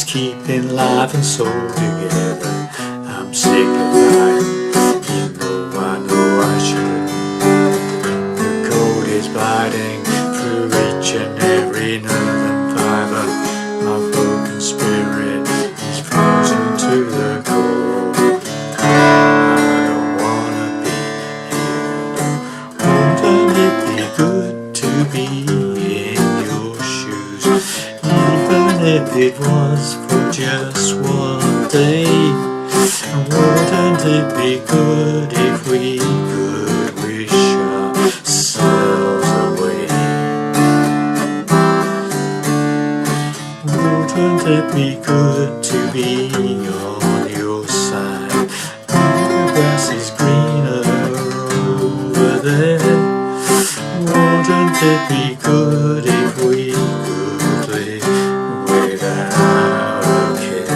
keeping life and soul together. I'm sick of life, you know I should. The cold is biting through each and every nerve and fibre. My broken spirit is frozen to the core. I don't wanna be here. Wouldn't it be good to be in your shoes, even if it was for just one day? And wouldn't it be good if we could wish ourselves away? Wouldn't it be good to be on your side? The grass is greener over there. Wouldn't it be good if we could live without a care?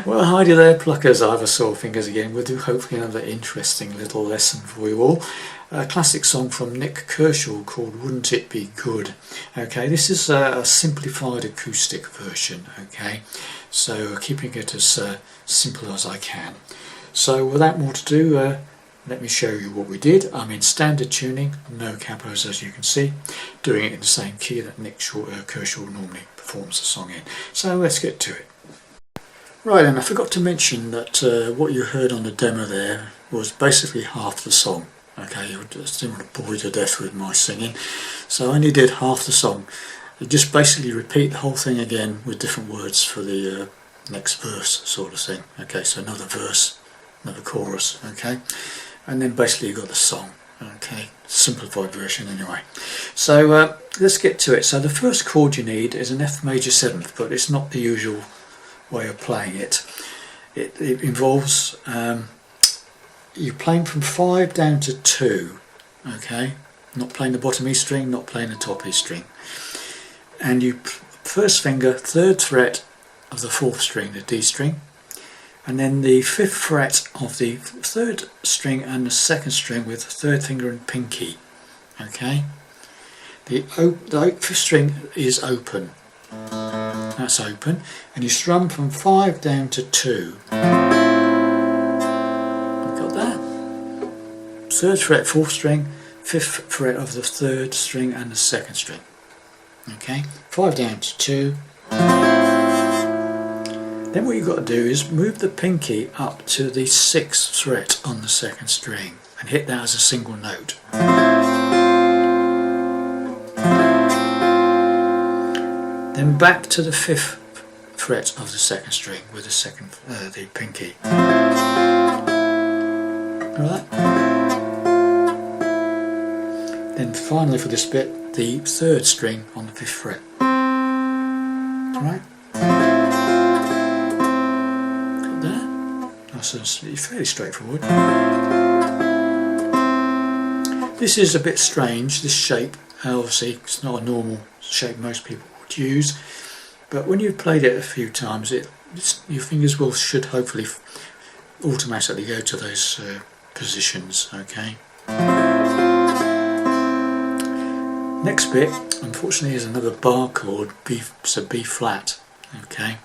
Well, hi there pluckers, Ivor Sore Fingers again. We'll do hopefully another interesting little lesson for you all. A classic song from Nik Kershaw called Wouldn't It Be Good. Okay, this is a simplified acoustic version, okay, so keeping it as simple as I can. So without more to do, let me show you what we did. I'm in standard tuning, no capos as you can see, doing it in the same key that Nik Kershaw normally performs the song in. So let's get to it. Right, and I forgot to mention that what you heard on the demo there was basically half the song. Okay, I just didn't want to bore you to death with my singing, so I only did half the song. You just basically repeat the whole thing again with different words for the next verse sort of thing. Okay, so another verse, another chorus, okay, and then basically you got the song. Okay, simplified version anyway. So let's get to it. So the first chord you need is an F major 7th, but it's not the usual way of playing it. It involves you playing from 5 down to 2, okay, not playing the bottom E string, not playing the top E string, and you first finger 3rd fret of the 4th string, the D string, and then the 5th fret of the 3rd string and the 2nd string with 3rd finger and pinky, okay. The 5th string is open. That's open, and you strum from 5 down to 2. Got that? 3rd fret, 4th string, 5th fret of the 3rd string and the 2nd string. Okay, 5 down to 2. Then what you've got to do is move the pinky up to the 6th fret on the 2nd string and hit that as a single note. Then back to the 5th fret of the 2nd string with the pinky. Alright. Then finally for this bit, the 3rd string on the 5th fret. Alright. Got that? That's fairly straightforward. This is a bit strange, this shape. Obviously it's not a normal shape most people use, but when you've played it a few times, your fingers should hopefully automatically go to those positions. Okay. Next bit, unfortunately, is another bar chord, B flat. Okay.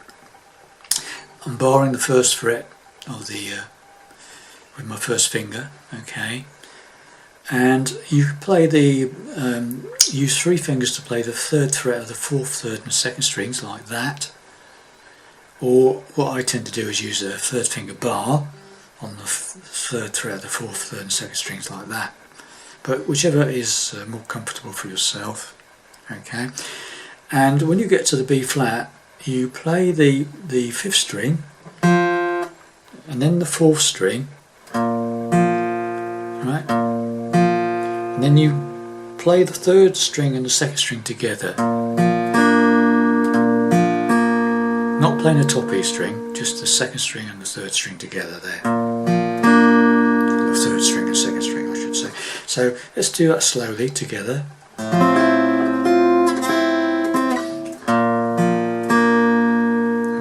I'm barring the 1st fret of the with my 1st finger. Okay. And you play use 3 fingers to play the 3rd fret of the 4th, 3rd and 2nd strings like that. Or what I tend to do is use a 3rd finger bar on the 3rd fret of the 4th, 3rd and 2nd strings like that. But whichever is more comfortable for yourself. Okay. And when you get to the B flat, you play the 5th string and then the 4th string. Right. And then you play the 3rd string and the 2nd string together. Not playing the top E string, just the 2nd string and the 3rd string together there. The 3rd string and 2nd string I should say. So let's do that slowly together.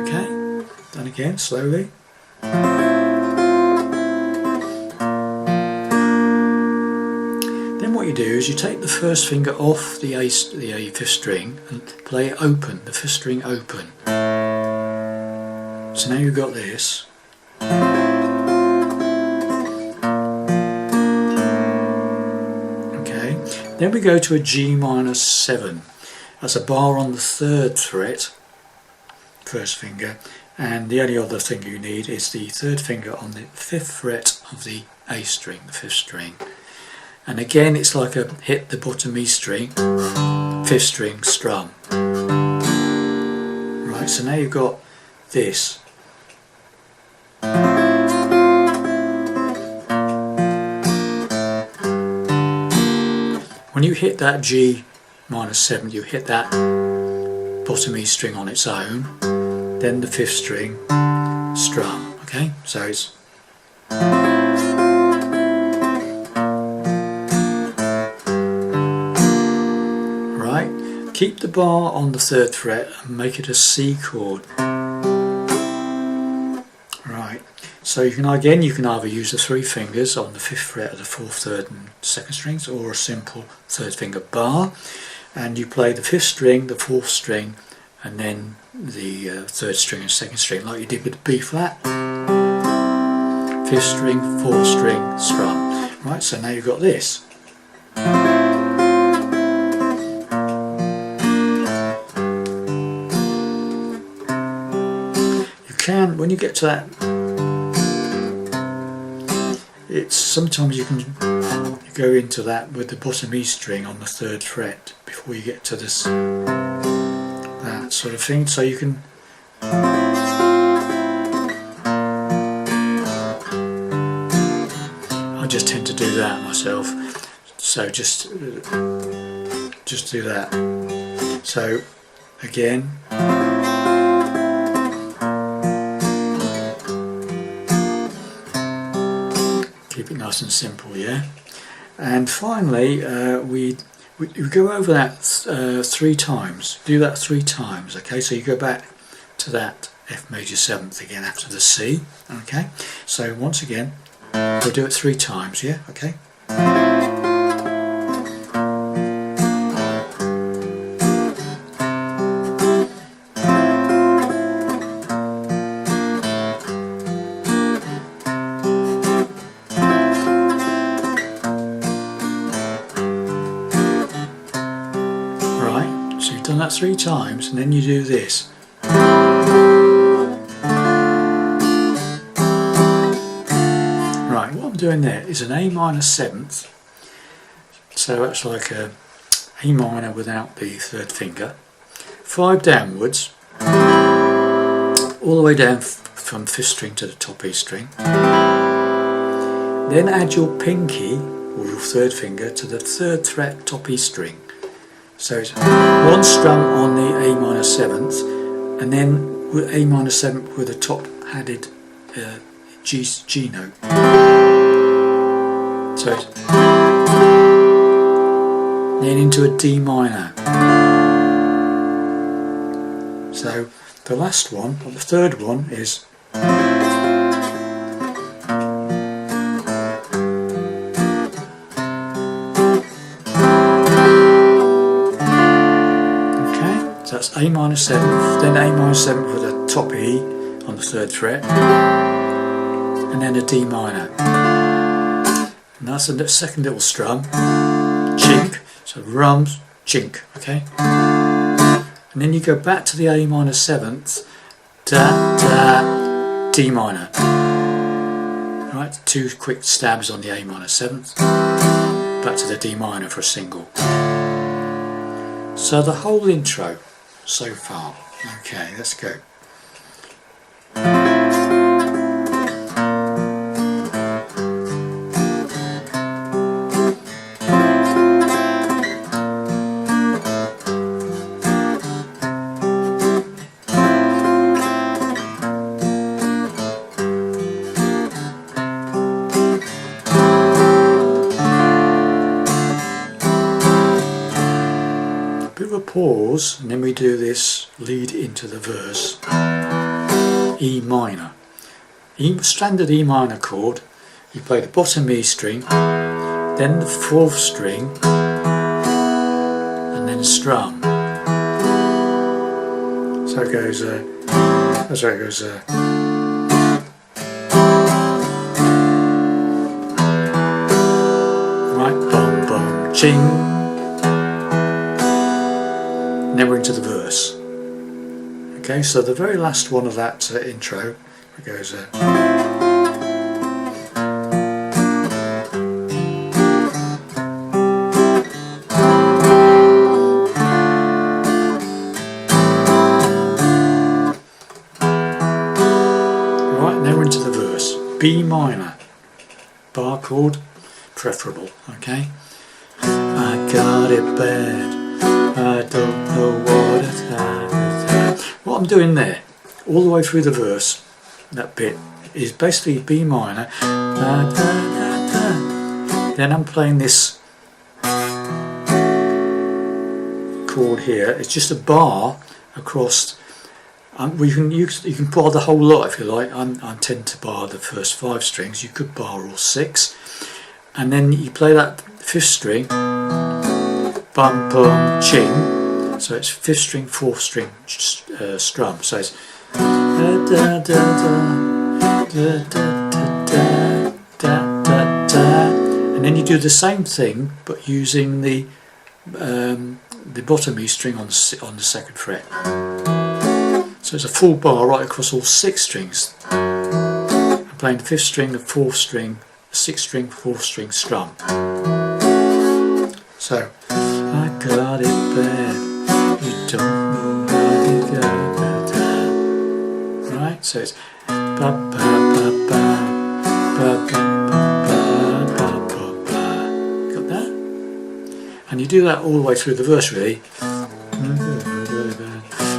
Okay, done again slowly. is you take the first finger off the A fifth string and play it open, the fifth string open. So now you've got this. Okay, then we go to a G minor 7. That's a bar on the 3rd fret, first finger, and the only other thing you need is the 3rd finger on the 5th fret of the A string, the 5th string. And again it's like a hit the bottom E string, 5th string strum. Right, so now you've got this. When you hit that G minor 7, you hit that bottom E string on its own, then the 5th string strum. Okay, so it's right. Keep the bar on the 3rd fret and make it a C chord. Right. So you can either use the 3 fingers on the 5th fret of the 4th, 3rd and 2nd strings, or a simple 3rd finger bar, and you play the 5th string, the 4th string, and then the 3rd string and 2nd string, like you did with the B flat. 5th string, 4th string, strum. Right, so now you've got this. You can, when you get to that, sometimes you can go into that with the bottom E string on the 3rd fret before you get to this, that sort of thing. So you can I just tend to do that myself. So just do that. So again. Keep it nice and simple, yeah. And finally, we go over that 3 times. Do that 3 times, okay? So you go back to that F major 7th again after the C, okay? So once again, we'll do it 3 times, yeah, okay? So you've done that 3 times, and then you do this. Right, what I'm doing there is an A minor 7th, so that's like a A minor without the 3rd finger, 5 downwards, all the way down from 5th string to the top E string, then add your pinky, or your 3rd finger, to the 3rd fret top E string. So it's 1 strum on the A minor 7th, and then with A minor 7th with a top added G note. So it's then into a D minor. So the last one, or the 3rd one, is that's A minor 7th, then A minor 7th with a top E on the 3rd fret, and then a D minor. And that's the second little strum, chink, so rums, chink, okay? And then you go back to the A minor 7th, da, da, D minor. Right, 2 quick stabs on the A minor 7th, back to the D minor for a single. So the whole intro so far. Okay, let's go. Bit of a pause, and then we do this lead into the verse. E minor. Standard E minor chord. You play the bottom E string, then the 4th string, and then strum. So it goes, that's where it goes, right, bum bum ching, and then we're into the verse. Okay, so the very last one of that intro, it goes, into the verse. B minor, bar chord preferable. Okay, I got it bad, I don't know what it's at. What I'm doing there all the way through the verse, that bit is basically B minor, da, da, da, da. Then I'm playing this chord here. It's just a bar across. You can bar the whole lot if you like. I tend to bar the first 5 strings. You could bar all 6, and then you play that 5th string, bum bum ching. So it's 5th string, 4th string strum. So it's da da da da da da da da da, and then you do the same thing but using the bottom E string on the 2nd fret. So it's a full bar right across all 6 strings. I'm playing the 5th string, the 4th string, 6th string, 4th string strum. So I got it bad, you don't know how you got it. Right, so it's ba ba ba ba ba ba ba ba ba ba. Got that? And you do that all the way through the verse, really.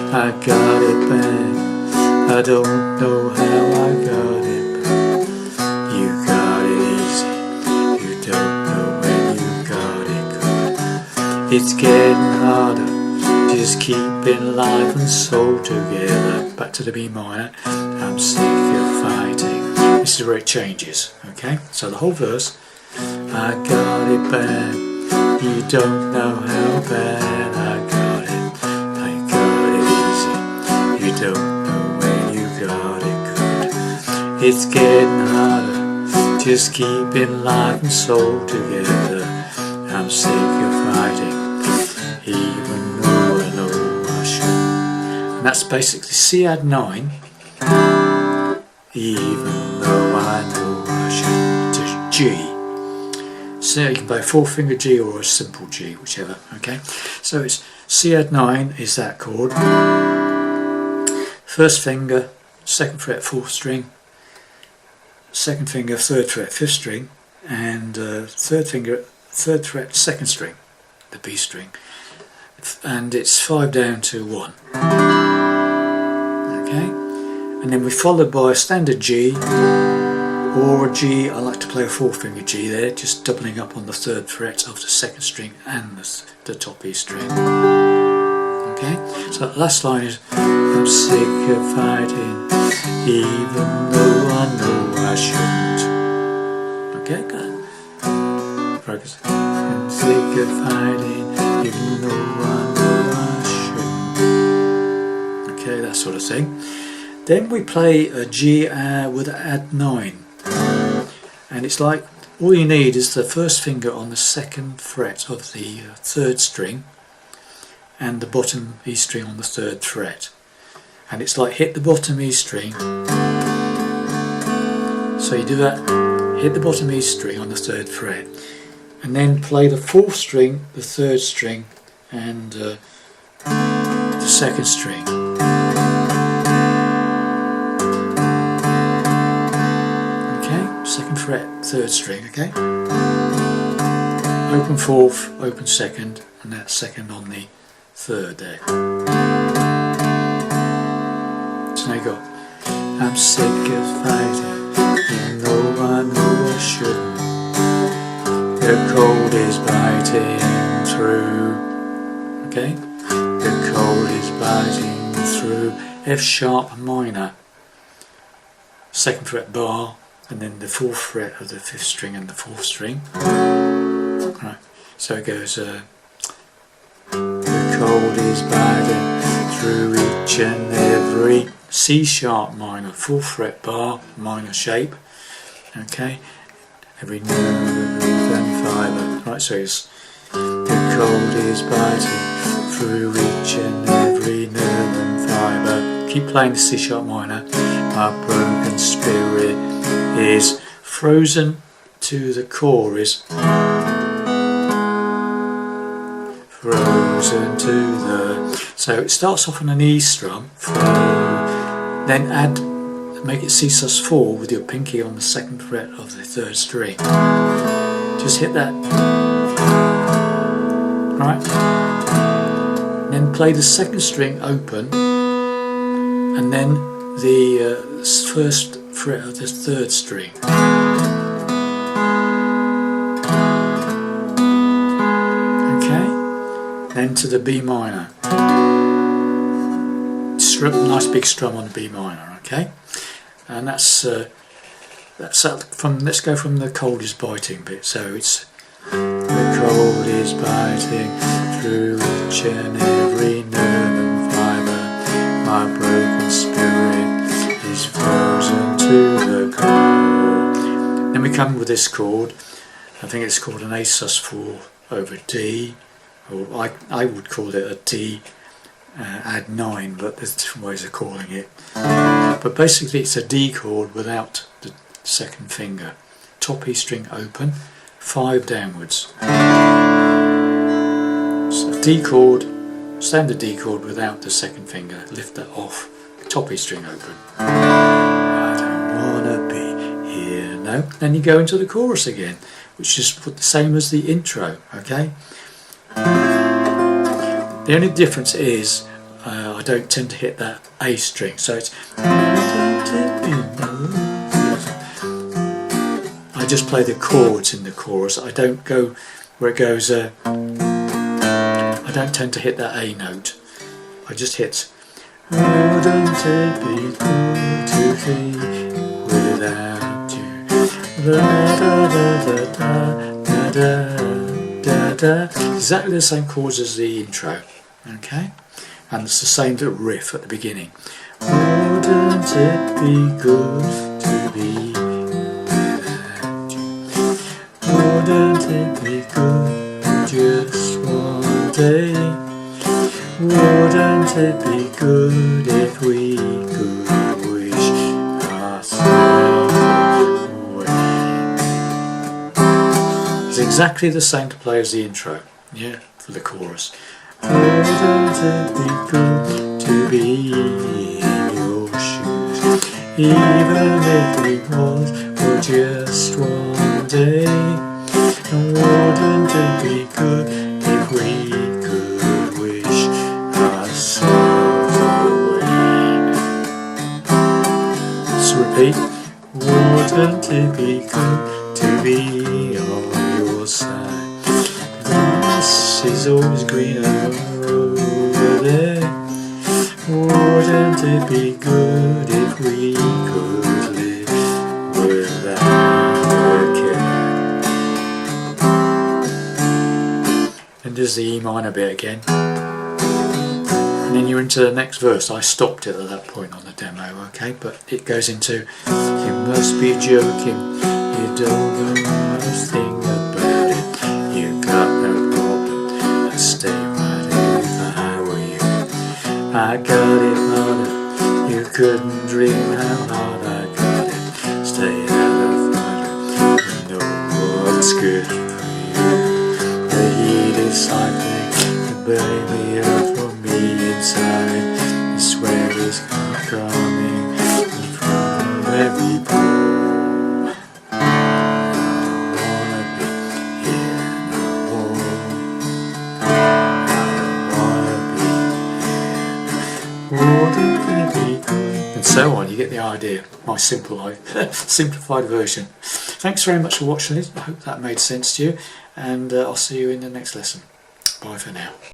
I got it bad, I don't know how I got it bad. You got it easy, you don't know when you got it good. It's getting harder, just keeping life and soul together. Back to the B minor, I'm sick of fighting. This is where it changes, okay? So the whole verse, I got it bad, you don't know how bad I got it. You don't know when you got it good. It's getting harder, just keeping life and soul together. I'm sick of fighting, even though I know I should. And that's basically C add 9, even though I know I should, to G. So you can play a 4-finger G or a simple G, whichever, okay? So it's C add 9 is that chord. 1st finger, 2nd fret, 4th string, 2nd finger, 3rd fret, 5th string, and 3rd finger, 3rd fret, 2nd string, the B string, and it's 5 down to 1. Okay, and then we're followed by a standard G, or a G. I like to play a 4-finger G there, just doubling up on the 3rd fret of the 2nd string and the top E string. Okay, so the last line is, I'm sick of fighting, even though I know I shouldn't. Okay, good. Focus. I'm sick of fighting, even though I know I shouldn't. Okay, that sort of thing. Then we play a G with add 9. And it's like, all you need is the 1st finger on the 2nd fret of the 3rd string, and the bottom E string on the 3rd fret, and it's like hit the bottom E string. So you do that, hit the bottom E string on the 3rd fret, and then play the 4th string, the 3rd string, and the 2nd string. Okay, 2nd fret, 3rd string. Okay, open 4th, open 2nd, and that 2nd on the 3rd there. So now you got, I'm sick of fighting, even though I know I shouldn't. The cold is biting through. Okay, the cold is biting through. F sharp minor, 2nd fret bar, and then the 4th fret of the 5th string and the 4th string. Right, so it goes. cold is biting through each and every C sharp minor, 4th fret bar, minor shape. Okay, every nerve and fibre. Right, so it's the cold is biting through each and every nerve and fibre. Keep playing the C sharp minor. My broken spirit is frozen to the core, is frozen to the. So it starts off on an E strum, then make it C sus4 with your pinky on the 2nd fret of the 3rd string. Just hit that, right? Then play the 2nd string open, and then the 1st fret of the 3rd string. Okay, then to the B minor. Nice big strum on the B minor. Okay, and that's from. Let's go from the cold is biting bit. So it's the cold is biting through each and every nerve and fibre. My broken spirit is frozen to the core. Then we come with this chord. I think it's called an A sus4 over D, or I would call it a D add 9, but there's different ways of calling it. But basically it's a D chord without the 2nd finger. Top E string open, 5 downwards. So D chord, standard D chord without the 2nd finger. Lift that off, top E string open. I don't wanna be here, no. Then you go into the chorus again, which is the same as the intro, okay? The only difference is I don't tend to hit that A string, so it's. I just play the chords in the chorus. I don't go where it goes. I don't tend to hit that A note. I just hit. Wouldn't it be good to be without you? Exactly the same chords as the intro. Okay, and it's the same riff at the beginning. Wouldn't it be good to be without you? Wouldn't it be good just one day? Wouldn't it be good if we could wish ourselves away? It's exactly the same to play as the intro, yeah, for the chorus. Wouldn't it be good to be in your shoes, even if it was for just one day? And wouldn't it be good if we could wish ourselves away? Let's repeat. Wouldn't it be good to be on your side? Grass is always greener over there. Wouldn't it be good if we could live without a care? And there's the E minor bit again. And then you're into the next verse. I stopped it at that point on the demo, okay? But it goes into, you must be joking, you don't know a thing about it, you got no problem, I'd stay right here if I were you. I got it, mother, you couldn't dream how hard I got it, stay out of water, you know what's good for you. The heat is cycling, the baby up for me inside, the sweat is coming from every pore. And so on, you get the idea. My simplified version. Thanks very much for watching it. I hope that made sense to you, and I'll see you in the next lesson. Bye for now.